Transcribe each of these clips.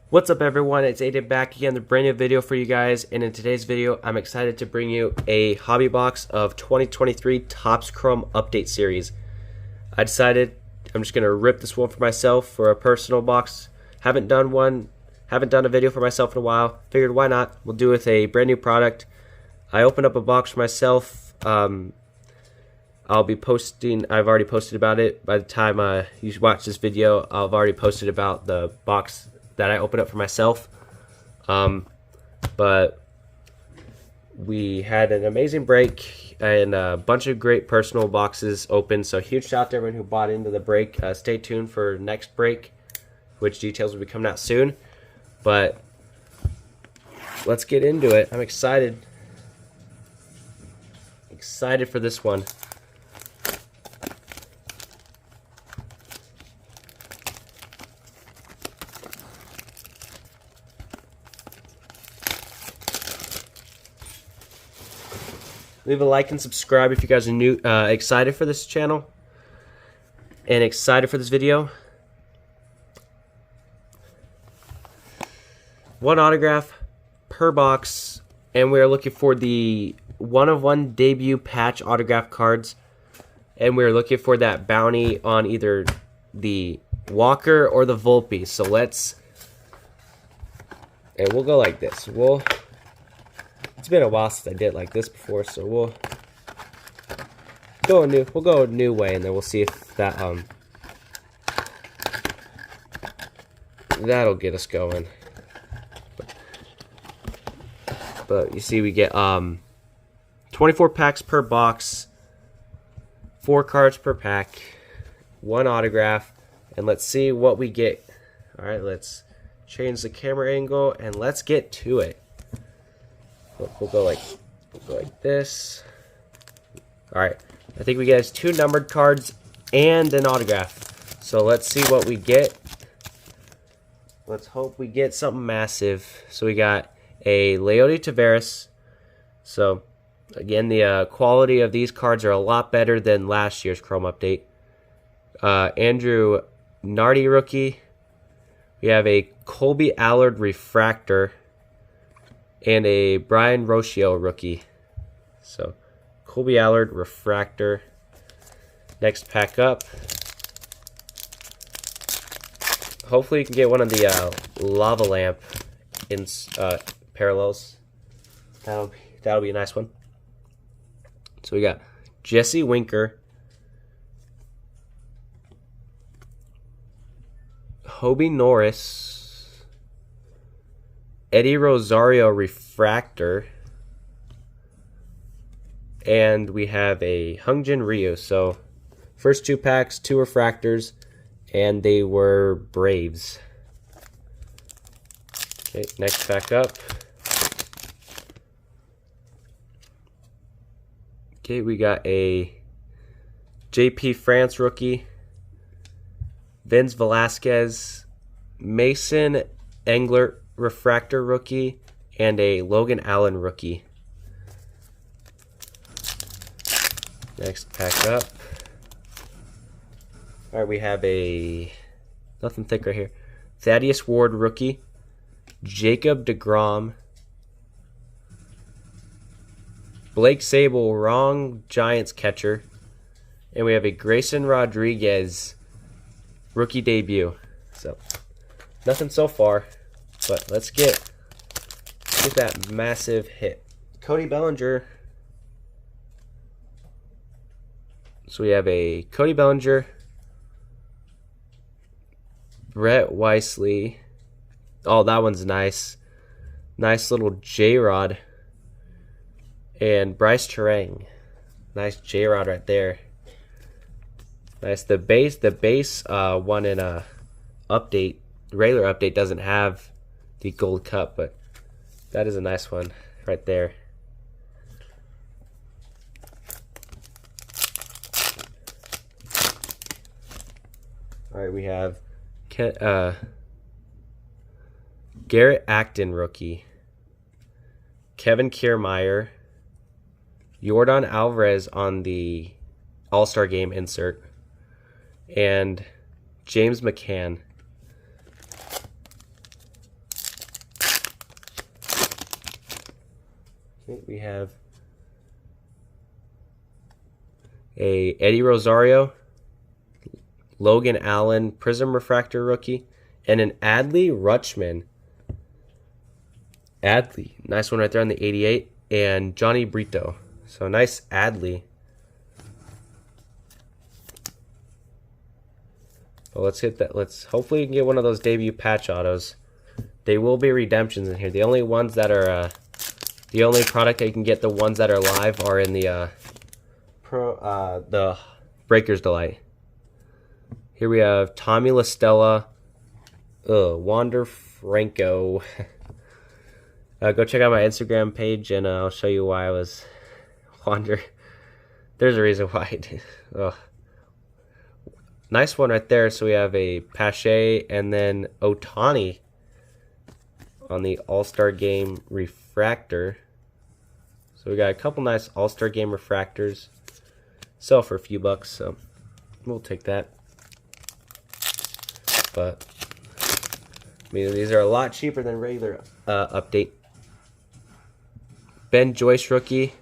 What's up everyone, it's Aiden back again with a brand new video for you guys, and in today's video I'm excited to bring you a hobby box of 2023 Topps Chrome Update Series. I decided I'm just going to rip this one for myself for a personal box. Haven't done a video for myself in a while. Figured why not, we'll do it with a brand new product. I opened up a box for myself. I'll be posting, I've already posted about it. By the time you watch this video, I've already posted about the box that I opened up for myself. But we had an amazing break and a bunch of great personal boxes open. So huge shout out to everyone who bought into the break. Stay tuned for next break, which details will be coming out soon. But let's get into it. I'm excited. Excited for this one. Leave a like and subscribe if you guys are new, excited for this channel and excited for this video. One autograph per box, and we are looking for the 1-of-1 debut patch autograph cards, and we are looking for that bounty on either the Walker or the Volpe. So we'll go like this. It's been a while since I did it like this before, so we'll go a new way, and then we'll see if that that'll get us going. But you see, we get 24 packs per box, 4 cards per pack, 1 autograph, and let's see what we get. All right, let's change the camera angle and let's get to it. We'll go like this. All right, I think we get 2 numbered cards and an autograph. So let's see what we get. Let's hope we get something massive. So we got a Leody Taveras. So again, the quality of these cards are a lot better than last year's Chrome update. Andrew Nardi rookie. We have a Colby Allard refractor and a Brian Rocio rookie. So Colby Allard refractor. Next pack up. Hopefully you can get one of the lava lamp in parallels. That'll be a nice one. So we got Jesse Winker, Hobie Norris, Eddie Rosario refractor, and we have a Hyunjin Ryu. So first 2 packs, 2 refractors, and they were Braves. Okay, next pack up. Okay, we got a JP France rookie, Vince Velasquez, Mason Englert refractor rookie, and a Logan Allen rookie. Next pack up. All right, we have a nothing thick right here. Thaddeus Ward rookie, Jacob deGrom, Blake Sable wrong Giants catcher, and we have a Grayson Rodriguez rookie debut. So nothing so far, but let's get that massive hit. Cody Bellinger. So we have a Cody Bellinger, Brett Weisley. Oh, that one's nice. Nice little J-Rod. And Bryce Terang. Nice J-Rod right there. Nice. The base one in a update, regular update, doesn't have the gold cup, but that is a nice one right there. All right, we have Garrett Acton rookie, Kevin Kiermaier, Jordan Alvarez on the All-Star Game insert, and James McCann. Okay, we have a Eddie Rosario, Logan Allen Prism Refractor rookie, and an Adley Rutschman. Adley, nice one right there on the 88, and Johnny Brito. So nice Adley. Well, let's hit that. Let's hopefully get one of those debut patch autos. They will be redemptions in here. The only ones that are the only product that you can get, the ones that are live, are in the the Breaker's Delight. Here we have Tommy La Stella, Wander Franco. Go check out my Instagram page, and I'll show you why I was Wander. There's a reason why I did. Nice one right there. So we have a Pache and then Otani on the All-Star Game refractor. So we got a couple nice All-Star Game refractors. Sell for a few bucks, so we'll take that. But I mean, these are a lot cheaper than regular update. Ben Joyce rookie.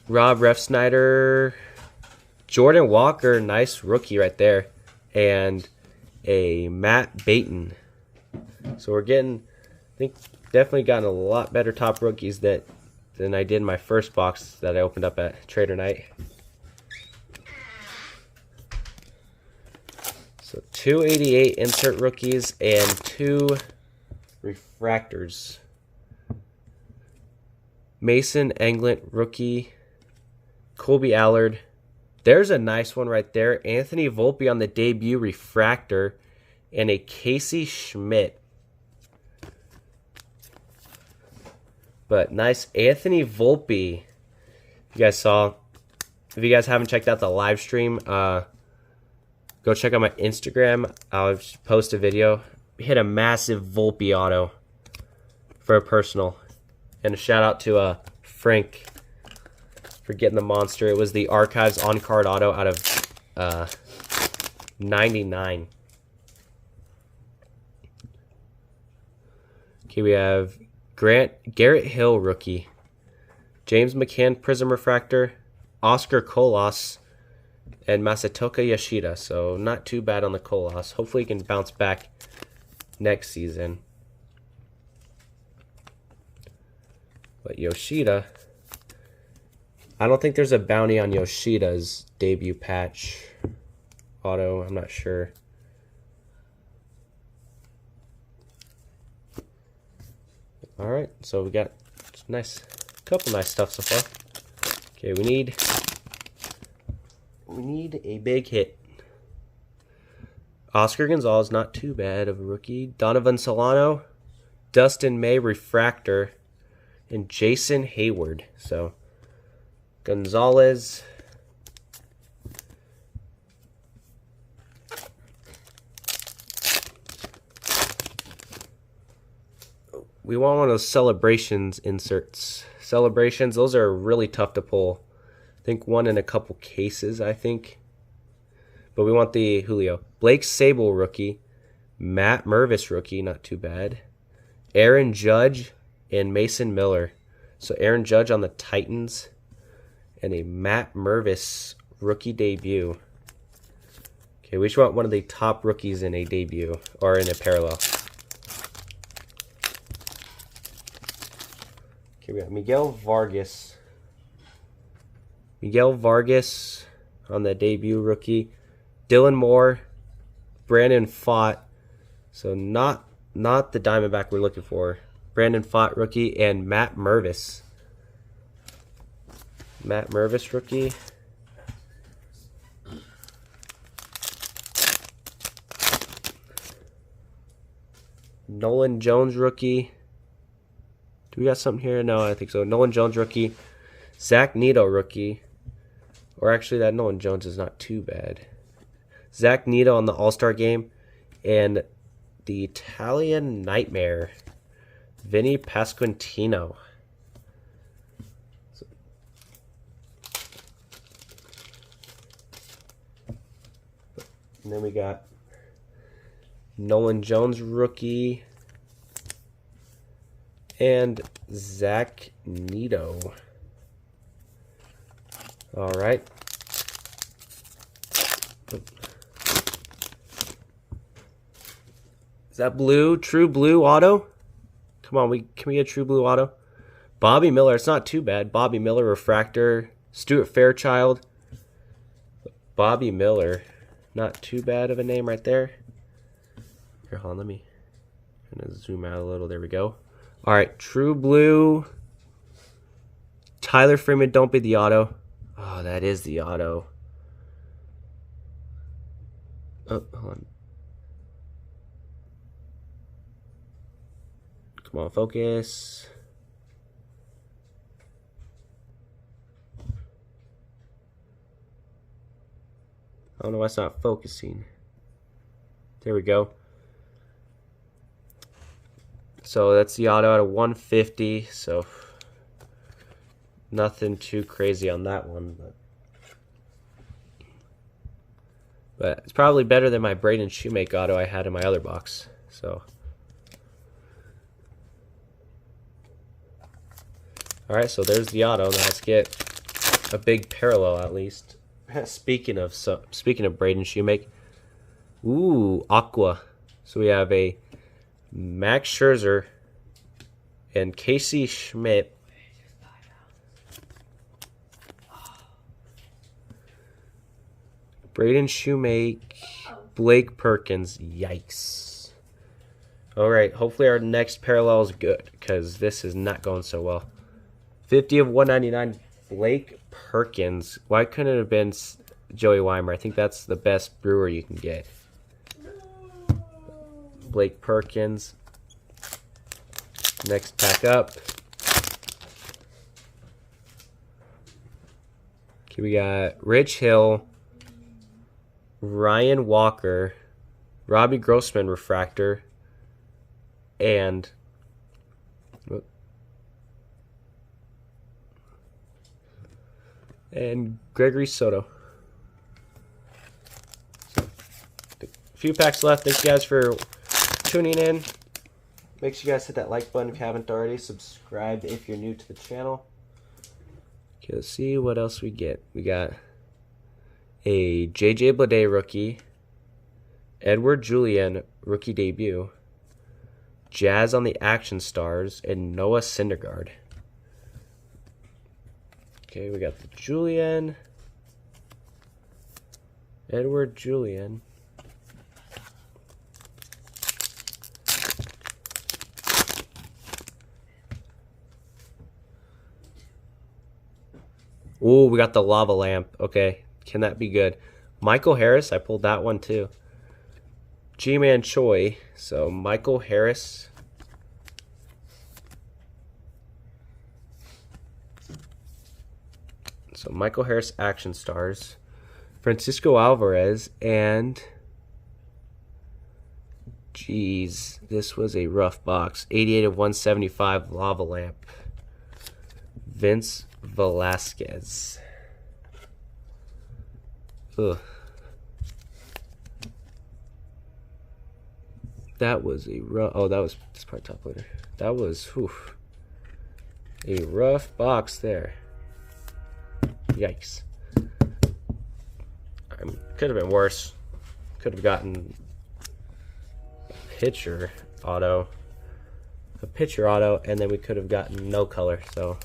Rob Refsnyder. Jordan Walker, nice rookie right there. And a Matt Baton. So we're getting, I think, definitely gotten a lot better top rookies than I did in my first box that I opened up at Trader Night. So 288 insert rookies and 2 refractors. Mason Englert rookie. Colby Allard. There's a nice one right there. Anthony Volpe on the debut refractor. And a Casey Schmidt. But nice Anthony Volpe. If you guys saw, if you guys haven't checked out the live stream, go check out my Instagram. I'll post a video. Hit a massive Volpe auto for a personal. And a shout out to Frank for getting the monster. It was the Archives on-card auto out of 99. Okay, we have Garrett Hill rookie. James McCann Prism Refractor. Oscar Colas. And Masatoka Yoshida. So not too bad on the Colas. Hopefully he can bounce back next season. But Yoshida, I don't think there's a bounty on Yoshida's debut patch auto. I'm not sure. All right, so we got couple nice stuff so far. Okay, we need a big hit. Oscar Gonzalez, not too bad of a rookie. Donovan Solano, Dustin May refractor, and Jason Hayward. So Gonzalez, we want one of those celebrations inserts. Celebrations, those are really tough to pull. I think one in a couple cases, I think. But we want the Julio. Blake Sable rookie. Matt Mervis rookie, not too bad. Aaron Judge and Mason Miller. So Aaron Judge on the Titans. And a Matt Mervis rookie debut. Okay, we just want one of the top rookies in a debut. Or in a parallel. Okay, we got Miguel Vargas. Miguel Vargas on the debut rookie. Dylan Moore. Brandon Pfaadt. So not the Diamondback we're looking for. Brandon Pfaadt rookie and Matt Mervis. Matt Mervis rookie. Nolan Jones rookie. Do we got something here? No, I think so. Nolan Jones rookie. Zach Neto rookie. Or actually, that Nolan Jones is not too bad. Zach Neto on the All-Star game. And the Italian Nightmare. Vinny Pasquantino. And then we got Nolan Jones rookie. And Zach Neto. All right. Is that blue? True blue auto? Come on, can we get true blue auto? Bobby Miller, it's not too bad. Bobby Miller, refractor. Stuart Fairchild. Bobby Miller. Not too bad of a name right there. Here, hold on, let me kind of zoom out a little. There we go. All right, true blue. Tyler Freeman, don't be the auto. Oh, that is the auto. Oh, hold on. Come on, focus. I don't know why it's not focusing. There we go. So that's the auto out of 150. So nothing too crazy on that one. But it's probably better than my Braden Shoemake auto I had in my other box. So. Alright, so there's the auto. Now let's get a big parallel at least. Speaking of Braden Shoemake. Ooh, Aqua. So we have a Max Scherzer and Casey Schmidt. Braden Shoemake, Blake Perkins. Yikes. Alright, hopefully our next parallel is good, because this is not going so well. 50 of 199, Blake Perkins. Why couldn't it have been Joey Weimer? I think that's the best brewer you can get. Blake Perkins. Next pack up. Okay, we got Rich Hill, Ryan Walker, Robbie Grossman refractor, and Gregory Soto. So, a few packs left. Thanks you guys for tuning in. Make sure you guys hit that like button if you haven't already. Subscribe if you're new to the channel. Okay, let's see what else we get. We got a JJ Bleday rookie, Edward Julian rookie debut, Jazz on the Action Stars, and Noah Syndergaard. Okay, we got the Julian, Edward Julian. Ooh, we got the lava lamp. Okay, can that be good? Michael Harris, I pulled that one too. G-Man Choi, so Michael Harris. So Michael Harris Action Stars. Francisco Alvarez, and geez, this was a rough box. 88 of 175 lava lamp. Vince Velasquez. Ugh. That was a rough. Oh, that was this part top loader. That was a rough box there. Yikes. Could have been worse. Could have gotten a pitcher auto, and then we could have gotten no color. So.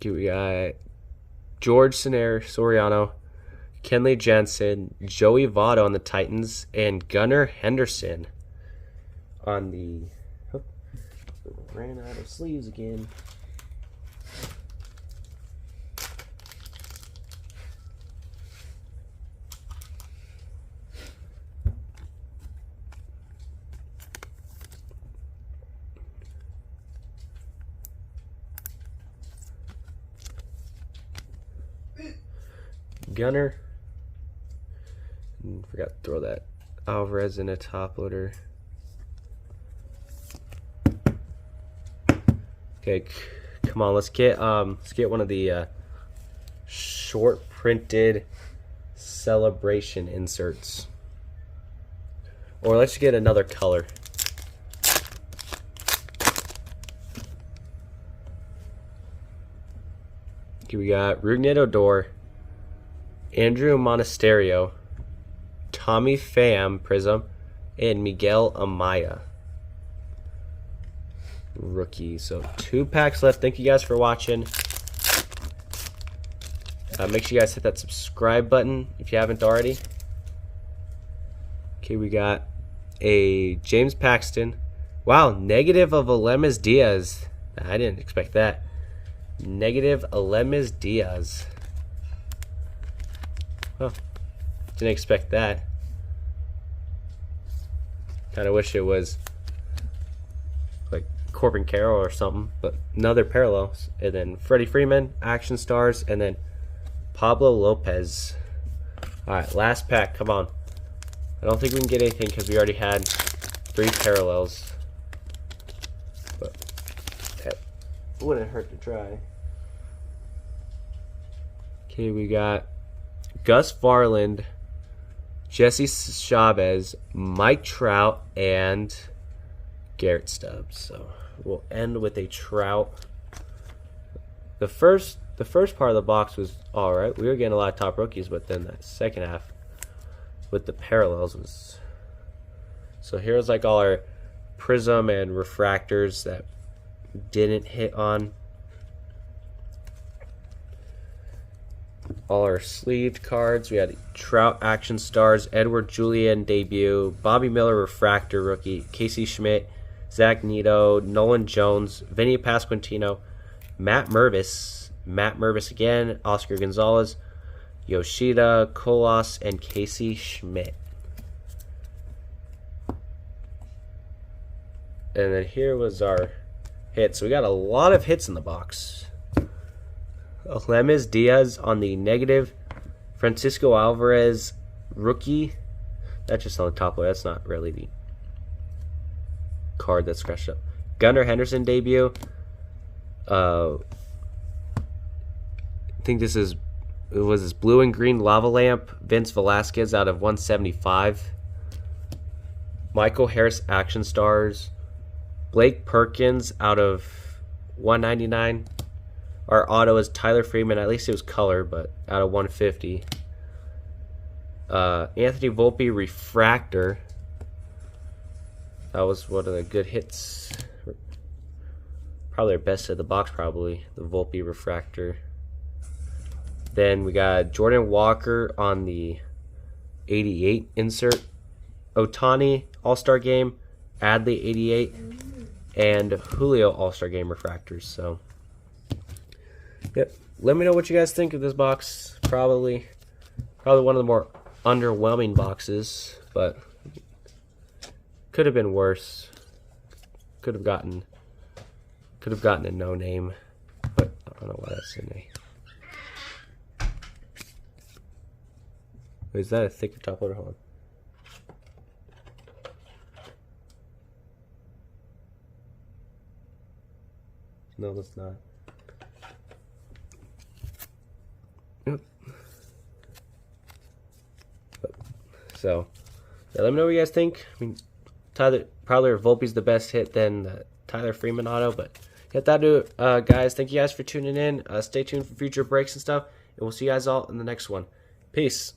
We got George Soriano, Kenley Jansen, Joey Votto on the Titans, and Gunnar Henderson on the... Oh, ran out of sleeves again. Gunner. Forgot to throw that Alvarez in a top loader. Okay, come on, let's get one of the short printed celebration inserts. Or let's get another color. Okay, we got Rougned Odor, Andrew Monasterio, Tommy Pham Prism, and Miguel Amaya. Rookie. So 2 packs left. Thank you guys for watching. Make sure you guys hit that subscribe button if you haven't already. Okay, we got a James Paxton. Wow, negative of Aledmys Diaz. I didn't expect that. Negative Aledmys Diaz. Oh, didn't expect that. Kind of wish it was like Corbin Carroll or something, but another parallels. And then Freddie Freeman, Action Stars, and then Pablo Lopez. Alright, last pack. Come on. I don't think we can get anything because we already had 3 parallels. But that wouldn't hurt to try. Okay, we got Gus Varland, Jesse Chavez, Mike Trout, and Garrett Stubbs. So we'll end with a Trout. The first part of the box was alright. We were getting a lot of top rookies, but then the second half with the parallels was... So here's like all our prism and refractors that didn't hit on. All our sleeved cards. We had Trout Action Stars, Edward Julian debut, Bobby Miller refractor rookie, Casey Schmidt, Zach Neto, Nolan Jones, Vinny Pasquantino, Matt Mervis again, Oscar Gonzalez, Yoshida, Colas, and Casey Schmidt. And then here was our hits. So we got a lot of hits in the box. Aledmys Diaz on the negative. Francisco Alvarez rookie. That's just on the top layer. That's not really the card that's scratched up. Gunnar Henderson debut. I think this is, it was this blue and green lava lamp. Vince Velasquez out of 175. Michael Harris Action Stars. Blake Perkins out of 199. Our auto is Tyler Freeman. At least it was color, but out of 150. Anthony Volpe refractor. That was one of the good hits. Probably our best of the box, probably. The Volpe refractor. Then we got Jordan Walker on the 88 insert. Otani All-Star Game. Adley 88. And Julio All-Star Game refractors. So, yep. Let me know what you guys think of this box. Probably one of the more underwhelming boxes, but could have been worse. Could have gotten a no name, but I don't know why that's in a. Is that a thicker top loader? Hold on. No, that's not. Yep. So, yeah, let me know what you guys think. I mean, Tyler, probably Volpe's the best hit than Tyler Freeman auto, but get that do it, guys. Thank you guys for tuning in. Stay tuned for future breaks and stuff, and we'll see you guys all in the next one. Peace.